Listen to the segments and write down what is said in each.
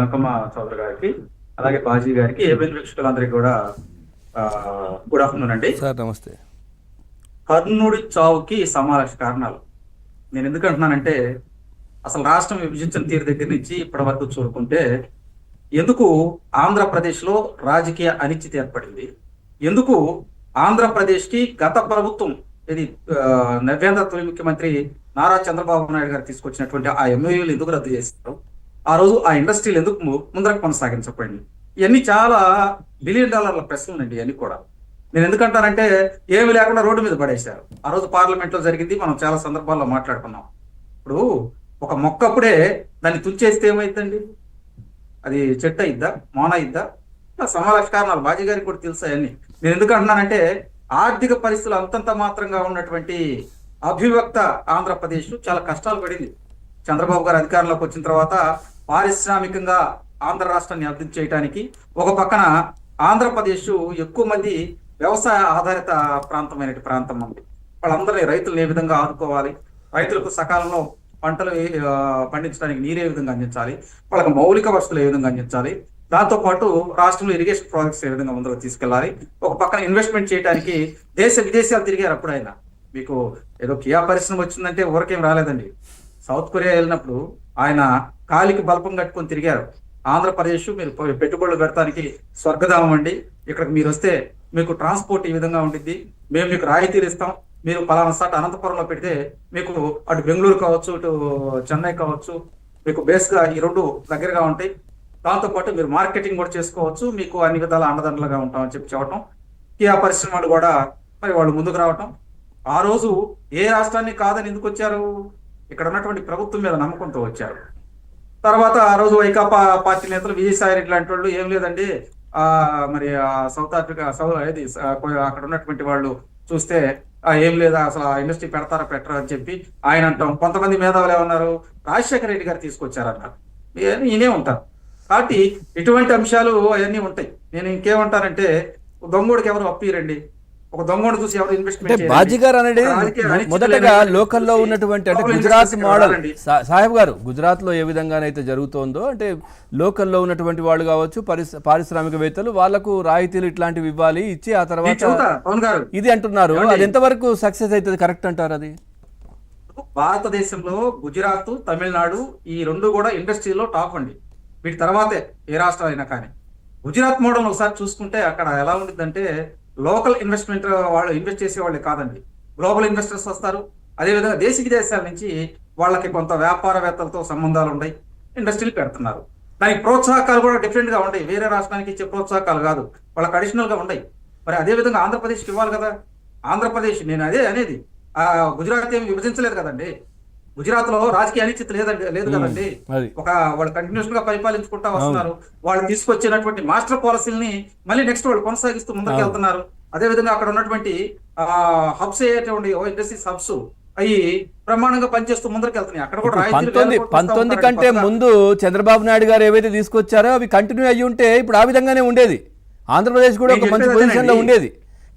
అంకమ్మ చౌదరి గారికి, అలాగే బాజీ గారికి, ఏబిఎన్ వీక్షకులందరికీ కూడా గుడ్ ఆఫ్టర్నూన్ అండి సార్. నమస్తే. కర్ణుడి చావుకి సమావేశ కారణాలు నేను ఎందుకు అంటున్నానంటే, అసలు రాష్ట్రం విభజించిన తీరు దగ్గర నుంచి ఇప్పటి వరకు చూసుకుంటే ఎందుకు ఆంధ్రప్రదేశ్లో రాజకీయ అనిశ్చితి ఏర్పడింది, ఎందుకు ఆంధ్రప్రదేశ్కి గత ప్రభుత్వం ఇది నవ్యాంధ్ర తొలి ముఖ్యమంత్రి నారా చంద్రబాబు నాయుడు గారు తీసుకొచ్చినటువంటి ఆ ఎంఓయూలు ఎందుకు రద్దు చేస్తారు, ఆ రోజు ఆ ఇండస్ట్రీలు ఎందుకు ముందరకు కొనసాగించకపోయింది, ఇవన్నీ చాలా బిలియన్ డాలర్ల ప్రశ్నలు అండి. ఇవన్నీ కూడా నేను ఎందుకంటానంటే ఏమి లేకుండా రోడ్డు మీద పడేశారు. ఆ రోజు పార్లమెంట్ లో జరిగింది, మనం చాలా సందర్భాల్లో మాట్లాడుకున్నాం. ఇప్పుడు ఒక మొక్క అప్పుడే దాన్ని తుంచేస్తే ఏమైందండి, అది చెట్టు అయిద్దా, మోన అయిద్దా? సమావేశ కారణాలు బాజీ గారికి కూడా తెలుసు అవన్నీ. నేను ఎందుకు అంటున్నానంటే ఆర్థిక పరిస్థితులు అంతంత మాత్రంగా ఉన్నటువంటి అభివ్యక్త ఆంధ్రప్రదేశ్ చాలా కష్టాలు పడింది. చంద్రబాబు గారు అధికారంలోకి వచ్చిన తర్వాత పారిశ్రామికంగా ఆంధ్ర రాష్ట్రాన్ని అభివృద్ధి చేయడానికి ఒక పక్కన ఆంధ్రప్రదేశ్ ఎక్కువ మంది వ్యవసాయ ఆధారిత ప్రాంతం ఉంది. వాళ్ళందరినీ రైతులను ఏ విధంగా ఆదుకోవాలి, రైతులకు సకాలంలో పంటలు పండించడానికి నీరు ఏ విధంగా అందించాలి, వాళ్ళకి మౌలిక వసతులు ఏ విధంగా అందించాలి, దాంతో పాటు రాష్ట్రంలో ఇరిగేషన్ ప్రాజెక్ట్స్ ఏ విధంగా ముందుకు తీసుకెళ్లాలి, ఒక పక్కన ఇన్వెస్ట్మెంట్ చేయడానికి దేశ విదేశాలు తిరిగారు. అప్పుడు ఆయన మీకు ఏదో కియా పరిశ్రమ వచ్చిందంటే ఊరకేం రాలేదండి. సౌత్ కొరియా వెళ్ళినప్పుడు ఆయన కాలికి బల్పం కట్టుకొని తిరిగారు. ఆంధ్రప్రదేశ్ మీరు పెట్టుబడులు పెడతానికి స్వర్గధామం అండి, ఇక్కడికి మీరు వస్తే మీకు ట్రాన్స్పోర్ట్ ఈ విధంగా ఉండిద్ది, మేము మీకు రాయితీలు ఇస్తాం, మీరు పలానా సాట్ అనంతపురంలో పెడితే మీకు అటు బెంగళూరు కావచ్చు, ఇటు చెన్నై కావచ్చు, మీకు బేస్గా ఈ రెండు దగ్గరగా ఉంటాయి, దాంతోపాటు మీరు మార్కెటింగ్ కూడా చేసుకోవచ్చు, మీకు అన్ని విధాల అండదండలుగా ఉంటామని చెప్పడం. కియా పరిశ్రమలు కూడా మరి వాళ్ళు ముందుకు రావటం. ఆ రోజు ఏ రాష్ట్రాన్ని కాదని ఎందుకు వచ్చారు, ఇక్కడ ఉన్నటువంటి ప్రభుత్వం మీద నమ్మకంతో వచ్చారు. తర్వాత ఆ రోజు వైకాపా పార్టీ నేతలు విజయసాయి రెడ్డి లాంటి వాళ్ళు ఏం లేదండి, మరి సౌత్ ఆఫ్రికా అక్కడ ఉన్నటువంటి వాళ్ళు చూస్తే ఏం లేదా అసలు ఆ ఇండస్ట్రీ పెడతారా పెట్టరా అని చెప్పి ఆయన అంటాం. కొంతమంది మేధావులు ఏమన్నారు, రాజశేఖర రెడ్డి గారు తీసుకొచ్చారన్నారు. ఈయనే ఉంటారు కాబట్టి ఇటువంటి అంశాలు అవన్నీ ఉంటాయి. నేను ఇంకేమంటానంటే దొంగోడికి ఎవరు అప్పిరండి, ఒక దొంగోడు చూసి ఎవరు ఇన్వెస్ట్మెంట్. బాజీ గారు అనేది మొదటగా లోకల్లో ఉన్నటువంటి అంటే గుజరాత్ మోడల్ సాహెబ్ గారు, గుజరాత్ లో ఏ విధంగానైతే జరుగుతోందో అంటే లోకల్లో ఉన్నటువంటి వాళ్ళు కావచ్చు, పారిశ్రామికవేత్తలు వాళ్లకు రాయితీలు ఇట్లాంటివి ఇవ్వాలి, ఇచ్చి ఆ తర్వాత ఇది అంటున్నారు. అది ఎంతవరకు సక్సెస్ అవుతుంది, కరెక్ట్ అంటారు? అది భారతదేశంలో గుజరాత్, తమిళనాడు ఈ రెండు కూడా ఇండస్ట్రీలో టాప్ అండి. వీటి తర్వాతే ఏ రాష్ట్రాలు అయినా. కానీ గుజరాత్ మోడల్ ఒకసారి చూసుకుంటే అక్కడ ఎలా ఉంటుందంటే లోకల్ ఇన్వెస్ట్మెంట్ వాళ్ళు ఇన్వెస్ట్ చేసే వాళ్ళే కాదండి, గ్లోబల్ ఇన్వెస్టర్స్ వస్తారు. అదేవిధంగా దేశ విదేశాల నుంచి వాళ్ళకి కొంత వ్యాపారవేత్తలతో సంబంధాలు ఉన్నాయి, ఇండస్ట్రీలు పెడుతున్నారు. దానికి ప్రోత్సాహకాలు కూడా డిఫరెంట్ గా ఉంటాయి, వేరే రాష్ట్రానికి ఇచ్చే ప్రోత్సాహకాలు కాదు, వాళ్ళకి అడిషనల్ గా ఉన్నాయి. మరి అదేవిధంగా ఆంధ్రప్రదేశ్కి ఇవ్వాలి కదా. ఆంధ్రప్రదేశ్ నేను అదే అనేది, గుజరాత్ ఏమి విభజించలేదు కదండి. గుజరాత్ లో రాజకీయ అనిశ్చితి లేదు కదండి. ఒక వాళ్ళు కంటిన్యూస్ గా పరిపాలించుకుంటా వస్తున్నారు. వాళ్ళు తీసుకొచ్చినటువంటి మాస్టర్ పాలసీని మళ్ళీ నెక్స్ట్ వాళ్ళు కొనసాగిస్తూ ముందుకు వెళ్తున్నారు. అదే విధంగా అక్కడ ఉన్నటువంటి హబ్స్ ఏటువంటి ఇండస్ట్రీస్ హబ్స్ అవి ప్రమాణంగా పనిచేస్తూ ముందరికి వెళ్తున్నాయి. అక్కడ కూడా 19 కంటే ముందు చంద్రబాబు నాయుడు గారు ఏవైతే తీసుకొచ్చారో అవి కంటిన్యూ అయ్యి ఉంటే ఇప్పుడు ఆ విధంగానే ఉండేది, ఆంధ్రప్రదేశ్ కూడా ఒక మంచి పొజిషన్ లో ఉండేది.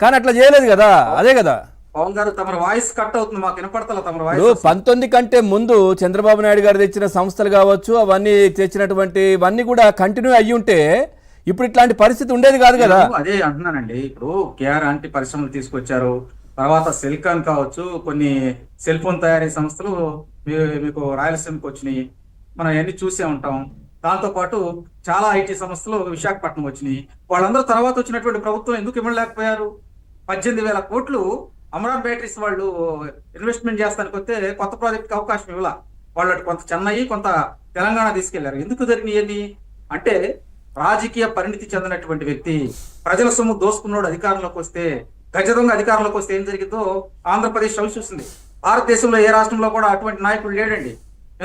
కానీ అట్లా చేయలేదు కదా. అదే కదా పవన్ గారు, తమ వాయిస్ కట్ అవుతుంది, మాకు వినపడతల. తమ వాయిస్ 19 కంటే ముందు చంద్రబాబు నాయుడు గారు తెచ్చిన సంస్థలు కావచ్చు, అవన్నీ తెచ్చినటువంటి ఇవన్నీ కూడా కంటిన్యూ అయ్యి ఉంటే ఇప్పుడు ఇట్లాంటి పరిస్థితి ఉండేది కాదు కదా. అదే అంటున్నానండి. ఇప్పుడు కేఆర్ ఆంటీ పరిశ్రమలు తీసుకొచ్చారు, తర్వాత సెల్కాన్ కావచ్చు, కొన్ని సెల్ ఫోన్ తయారీ సంస్థలు మీకు రాయలసీమకి వచ్చినాయి, మనం అవన్నీ చూసే ఉంటాం. దాంతో పాటు చాలా ఐటీ సంస్థలు విశాఖపట్నం వచ్చినాయి. వాళ్ళందరూ తర్వాత వచ్చినటువంటి ప్రభుత్వం ఎందుకు ఇవ్వలేకపోయారు? 18,000 కోట్లు అమరాన్ బ్యాటరీస్ వాళ్ళు ఇన్వెస్ట్మెంట్ చేస్తానికి వస్తే కొత్త ప్రాజెక్ట్కి అవకాశం ఇవ్వాల. వాళ్ళు కొంత చెన్నై, కొంత తెలంగాణ తీసుకెళ్లారు. ఎందుకు జరిగినాయని అంటే రాజకీయ పరిణితి చెందినటువంటి వ్యక్తి, ప్రజల సొమ్ము దోసుకున్నాడు అధికారంలోకి వస్తే, గజదొంగ అధికారంలోకి వస్తే ఏం జరిగిందో ఆంధ్రప్రదేశ్ చవి చూస్తుంది. భారతదేశంలో ఏ రాష్ట్రంలో కూడా అటువంటి నాయకుడు లేడండి.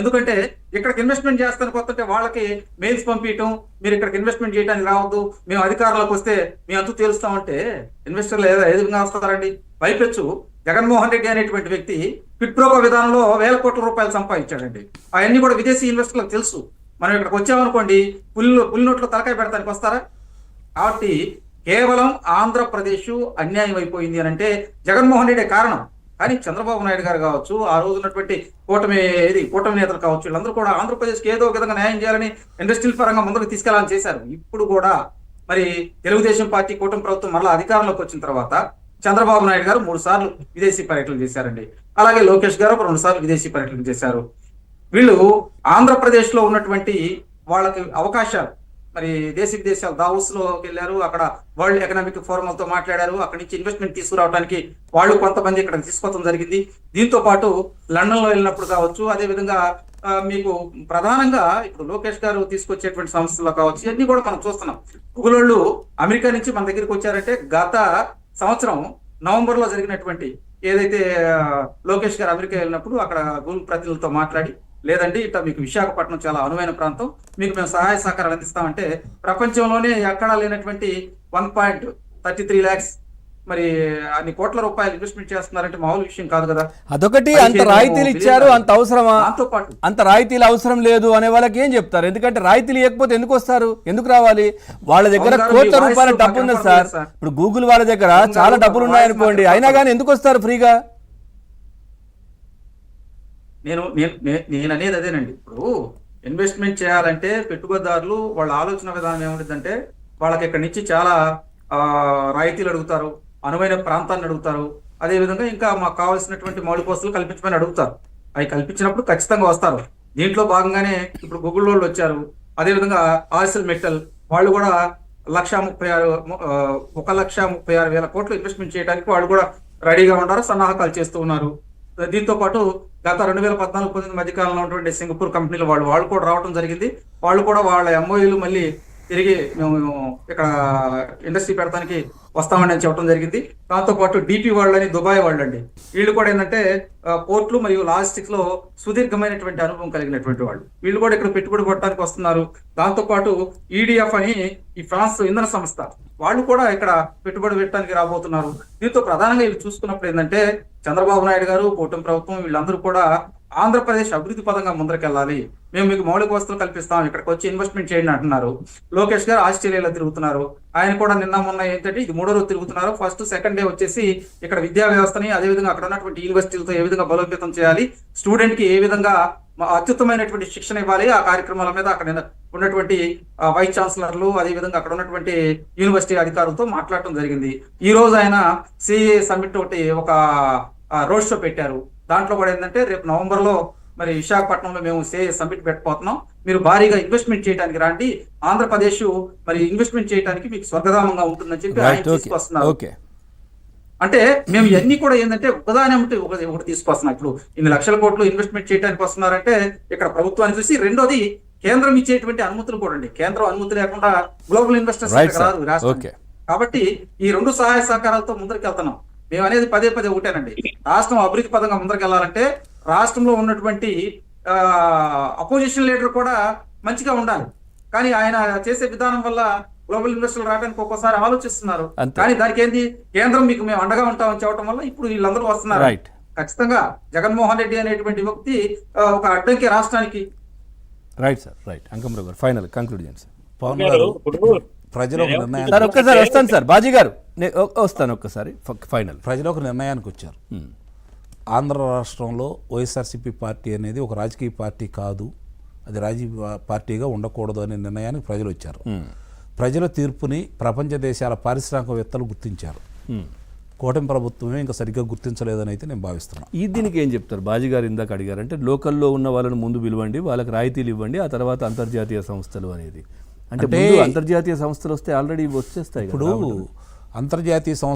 ఎందుకంటే ఇక్కడికి ఇన్వెస్ట్మెంట్ చేస్తానికి వస్తుంటే వాళ్ళకి మెయిల్స్ పంపించడం, మీరు ఇక్కడికి ఇన్వెస్ట్మెంట్ చేయడానికి రావద్దు, మేము అధికారంలోకి వస్తే మేము అంతూ తేలుస్తామంటే ఇన్వెస్టర్లు ఏ విధంగా వస్తారండి? పైపెచ్చు జగన్మోహన్ రెడ్డి అనేటువంటి వ్యక్తి క్విడ్ ప్రోకో విధానంలో 1,000 కోట్ల రూపాయలు సంపాదించాడండి. అవన్నీ కూడా విదేశీ ఇన్వెస్టర్లకు తెలుసు. మనం ఇక్కడికి వచ్చామనుకోండి పులి నోట్లో తలకాయ పెడతానికి వస్తారా? కాబట్టి కేవలం ఆంధ్రప్రదేశ్ అన్యాయం అయిపోయింది అని అంటే జగన్మోహన్ రెడ్డి కారణం. కానీ చంద్రబాబు నాయుడు గారు కావచ్చు, ఆ రోజు ఉన్నటువంటి కూటమి నేతలు కావచ్చు, వీళ్ళందరూ కూడా ఆంధ్రప్రదేశ్కి ఏదో ఒక విధంగా న్యాయం చేయాలని ఇండస్ట్రియల్ పరంగా ముందుకు తీసుకెళ్లాలని చేశారు. ఇప్పుడు కూడా మరి తెలుగుదేశం పార్టీ కూటమి ప్రభుత్వం మళ్ళీ అధికారంలోకి వచ్చిన తర్వాత చంద్రబాబు నాయుడు గారు 3 సార్లు విదేశీ పర్యటనలు చేశారండి. అలాగే లోకేష్ గారు 2 సార్లు విదేశీ పర్యటనలు చేశారు. వీళ్ళు ఆంధ్రప్రదేశ్ లో ఉన్నటువంటి వాళ్ళకి అవకాశాలు, మరి దేశ విదేశాలు దావోస్ లోకి వెళ్ళారు, అక్కడ వరల్డ్ ఎకనామిక్ ఫోరంతో మాట్లాడారు, అక్కడి నుంచి ఇన్వెస్ట్మెంట్ తీసుకురావడానికి వాళ్ళు కొంతమంది ఇక్కడ తీసుకోవడం జరిగింది. దీంతో పాటు లండన్ లో వెళ్ళినప్పుడు కావచ్చు, అదే విధంగా మీకు ప్రధానంగా ఇప్పుడు లోకేష్ గారు తీసుకొచ్చేటువంటి సంస్థల్లో కావచ్చు, ఇవన్నీ కూడా మనం చూస్తున్నాం. గూగుల్ వాళ్ళు అమెరికా నుంచి మన దగ్గరికి వచ్చారంటే గత సంవత్సరం నవంబర్ లో జరిగినటువంటి ఏదైతే లోకేష్ గారు అమెరికా వెళ్ళినప్పుడు అక్కడ గూగుల్ ప్రతినిధులతో మాట్లాడి, లేదండి ఇట్లా మీకు విశాఖపట్నం చాలా అనువైన ప్రాంతం, మీకు మేము సహాయ సహకారాలు అందిస్తామంటే ప్రపంచంలోనే ఎక్కడా లేనటువంటి 1.33 lakhs మరి అన్ని కోట్ల రూపాయలు ఇన్వెస్ట్మెంట్ చేస్తున్నారంటే మామూలు విషయం కాదు కదా. అదొకటి, అంత రాయితీలు ఇచ్చారు, అంత అవసరమా? దాంతో పాటు అంత రాయితీలు అవసరం లేదు అనే వాళ్ళకి ఏం చెప్తారు? ఎందుకంటే రాయితీలు ఇవ్వకపోతే ఎందుకు వస్తారు, ఎందుకు రావాలి? వాళ్ళ దగ్గర కోట్ల రూపాయల డబ్బు ఉన్నది సార్. ఇప్పుడు గూగుల్ వాళ్ళ దగ్గర చాలా డబ్బులు ఉన్నాయనుకోండి, అయినా కానీ ఎందుకు వస్తారు ఫ్రీగా? నేను అనేది అదేనండి. ఇప్పుడు ఇన్వెస్ట్మెంట్ చేయాలంటే పెట్టుబడిదారులు వాళ్ళ ఆలోచన విధానం ఏముంటుందంటే, వాళ్ళకి ఇక్కడి నుంచి చాలా రాయితీలు అడుగుతారు, అనువైన ప్రాంతాన్ని అడుగుతారు, అదే విధంగా ఇంకా మాకు కావాల్సినటువంటి మౌలిక వసతులు కల్పించమని అడుగుతారు. అవి కల్పించినప్పుడు ఖచ్చితంగా వస్తారు. దీంట్లో భాగంగానే ఇప్పుడు గూగుల్ వాళ్ళు వచ్చారు. అదే విధంగా ఆర్సెల్ మెటల్ వాళ్ళు కూడా 1,36,000 కోట్లు ఇన్వెస్ట్మెంట్ చేయడానికి వాళ్ళు కూడా రెడీగా ఉన్నారు, సన్నాహకాలు చేస్తూ ఉన్నారు. దీంతో పాటు గత 2014-19 మధ్యకాలంలో ఉన్నటువంటి సింగపూర్ కంపెనీలు వాళ్ళు కూడా రావడం జరిగింది. వాళ్ళు కూడా వాళ్ళ ఎంఓయూలు మళ్ళీ తిరిగి మేము ఇక్కడ ఇండస్ట్రీ పెడతానికి వస్తామని చెప్పడం జరిగింది. దాంతో పాటు డిపి వాళ్ళని దుబాయ్ వాళ్ళండి, వీళ్ళు కూడా ఏంటంటే పోర్ట్లు మరియు లాజిస్టిక్స్ లో సుదీర్ఘమైనటువంటి అనుభవం కలిగినటువంటి వాళ్ళు, వీళ్ళు కూడా ఇక్కడ పెట్టుబడి పెట్టడానికి వస్తున్నారు. దాంతో పాటు ఈడిఎఫ్ అని ఈ ఫ్రాన్స్ ఇంధన సంస్థ వాళ్ళు కూడా ఇక్కడ పెట్టుబడి పెట్టడానికి రాబోతున్నారు. దీంతో ప్రధానంగా వీళ్ళు చూసుకున్నప్పుడు ఏంటంటే చంద్రబాబు నాయుడు గారు, కూటమి ప్రభుత్వం వీళ్ళందరూ కూడా ఆంధ్రప్రదేశ్ అభివృద్ధి పదంగా ముందరకెళ్ళాలి, మేము మీకు మౌలిక వసతులు కల్పిస్తాం, ఇక్కడికి వచ్చి ఇన్వెస్ట్మెంట్ చేయండి అంటున్నారు. లోకేష్ గారు ఆస్ట్రేలియాలో తిరుగుతున్నారు. ఆయన కూడా నిన్న మొన్న ఏంటంటే ఇది 3వ రోజు తిరుగుతున్నారు. ఫస్ట్ సెకండ్ డే వచ్చేసి ఇక్కడ విద్యా వ్యవస్థని, అదేవిధంగా అక్కడ ఉన్నటువంటి యూనివర్సిటీలతో ఏ విధంగా బలోపేతం చేయాలి, స్టూడెంట్ కి ఏ విధంగా అత్యుత్తమైనటువంటి శిక్షణ ఇవ్వాలి, ఆ కార్యక్రమాల మీద అక్కడ ఉన్నటువంటి వైస్ ఛాన్సలర్లు, అదేవిధంగా అక్కడ ఉన్నటువంటి యూనివర్సిటీ అధికారులతో మాట్లాడటం జరిగింది. ఈ రోజు ఆయన సిఏ సమ్మిట్ ఒకటి ఒక రోడ్ షో పెట్టారు. దాంట్లో కూడా ఏంటంటే రేపు నవంబర్ లో మరి విశాఖపట్నంలో మేము సిఏ సమ్మిట్ పెట్టబోతున్నాం, మీరు భారీగా ఇన్వెస్ట్మెంట్ చేయడానికి రండి, ఆంధ్రప్రదేశ్ మరి ఇన్వెస్ట్మెంట్ చేయడానికి మీకు స్వర్గధామంగా ఉంటుందని చెప్పి ఆయన తీసుకొస్తున్నారు. అంటే మేము ఇవన్నీ కూడా ఏంటంటే ఒకదాని ఒకటి తీసుకొస్తున్నాం. ఇప్పుడు 2 లక్షల కోట్లు ఇన్వెస్ట్మెంట్ చేయడానికి వస్తున్నారంటే ఇక్కడ ప్రభుత్వాన్ని చూసి, రెండోది కేంద్రం ఇచ్చేటువంటి అనుమతులు కూడా అండి. కేంద్రం అనుమతి లేకుండా గ్లోబల్ ఇన్వెస్టర్స్ రాదు రాష్ట్రం. కాబట్టి ఈ 2 సహాయ సహకారాలతో ముందరికి వెళ్తున్నాం. మేము అనేది పదే ఒకటేనండి, రాష్ట్రం అభివృద్ధి పదంగా ముందరకెళ్లాలంటే రాష్ట్రంలో ఉన్నటువంటి అపోజిషన్ లీడర్ కూడా మంచిగా ఉండాలి. కానీ ఆయన చేసే విధానం వల్ల గ్లోబల్ ఇన్వెస్టర్లు రావడానికి ఒక్కోసారి ఆలోచిస్తున్నారు. కానీ దానికి ఏంది, కేంద్రం మీకు మేము అండగా ఉంటామని చెప్పడం వల్ల ఇప్పుడు వీళ్ళందరూ వస్తున్నారు. ఖచ్చితంగా జగన్మోహన్ రెడ్డి అనేటువంటి వ్యక్తి ఒక అడ్డంకి రాష్ట్రానికి. Right sir, right. అంకమరావు గారు ఫైనల్ కంక్లూడ్ చేయండి సార్. పవన్ గారు ప్రజలు ఒక నిర్ణయం సార్, ఒక్కసారి వస్తాను సార్, బాజీ గారు వస్తాను ఒక్కసారి ఫైనల్. ప్రజలు ఒక నిర్ణయానికి వచ్చారు. ఆంధ్ర రాష్ట్రంలో వైఎస్ఆర్సీపీ పార్టీ అనేది ఒక రాజకీయ పార్టీ కాదు, అది రాజకీయ పార్టీగా ఉండకూడదు అనే నిర్ణయానికి ప్రజలు వచ్చారు. ప్రజల తీర్పుని ప్రపంచ దేశాల పారిశ్రామికవేత్తలు గుర్తించారు. కూటమి ప్రభుత్వమే ఇంకా సరిగ్గా గుర్తించలేదని అయితే నేను భావిస్తున్నాను. ఈ దీనికి ఏం చెప్తారు? బాజీ గారు ఇందాక అడిగారంటే లోకల్లో ఉన్న వాళ్ళని ముందు పిలవండి, వాళ్ళకి రాయితీలు ఇవ్వండి, ఆ తర్వాత అంతర్జాతీయ సంస్థలు అనేది. అంటే అంతర్జాతీయ సంస్థలు వస్తే ఆల్రెడీ వచ్చేస్తాయి. ఇప్పుడు అంతర్జాతీయ